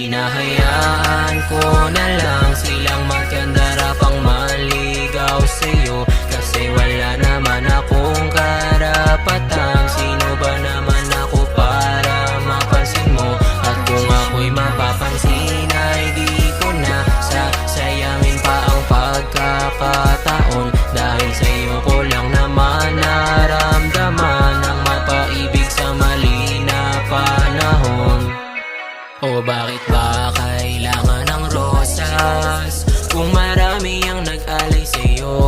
Hinahayaan ko na lang silang magkandara pang maligaw sa'yo, kasi wala naman akong karapatan. Sino ba naman ako para mapansin mo? At kung ako'y mapapansin ay di ko na sasayangin pa ang pagkakataon, dahil sa'yo ko lang naman naramdaman ang mapaibig sa mali na panahon. O bakit ba kailangan ng rosas kung marami ang nag-alay sa'yo?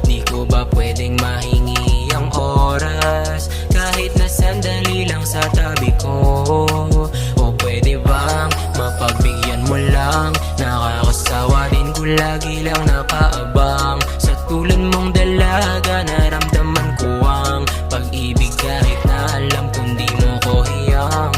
Di ko ba pwedeng mahingi ang oras kahit na sandali lang sa tabi ko? O pwede bang mapagbigyan mo lang? Nakakasawa din ko lagi lang nakaabang sa tulad mong dalaga. Naramdaman ko ang pag-ibig kahit na alam kung di mo ko hiyang.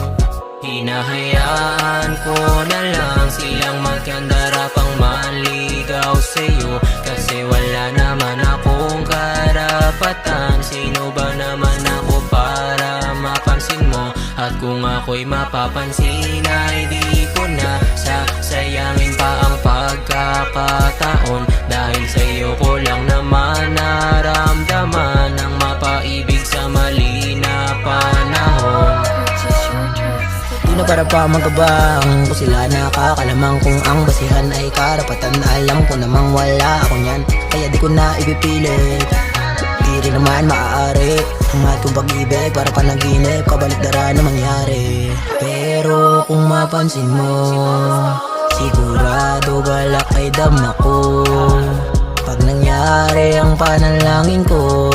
Hinahayaan ko na lang silang magkandara pang maligaw sa'yo, kasi wala naman akong karapatan. Sino ba naman ako para mapansin mo? At kung ako'y mapapansin ay di ko na sasayangin pa ang pagkakataon, dahil sa'yo ko lang naman naramdaman ang mapaibig sa mali na panahon. Di na para pa magabang kung sila nakakalamang, kung ang basihan ay karapatan. Alam ko namang wala ako niyan, kaya di ko na ipipilit. Di rin naman maaari ang ating pag-ibig para panaginip, kabaliktaran na mangyari. Pero kung mapansin mo, sigurado balak ay dama ko. Pag nangyari ang panalangin ko,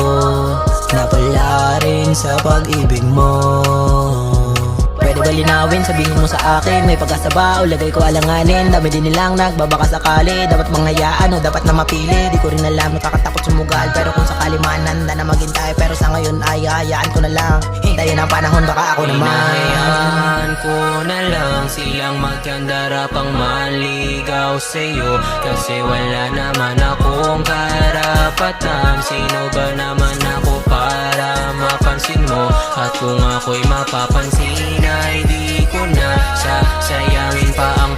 napala rin sa pag-ibig mo. Pwede ba linawin, sabihin mo sa akin, may pag-asa ba o lagay ko alanganin? Dami din nilang nagbabaka sakali, dapat manghayaan o dapat na mapili. Di ko rin alam, nakakatakot sumugal, pero kung sakali man handa na maghintay. Pero sa ngayon ay hayaan ko na lang, hintayin ang panahon, baka ako naman. Hinahayaan ko na lang silang magkandara pang maligaw sa'yo, kasi wala naman akong karapatan. Sino ba naman ako para mapansin mo? At kung ako'y mapapansin ay di ko na sasayangin pa ang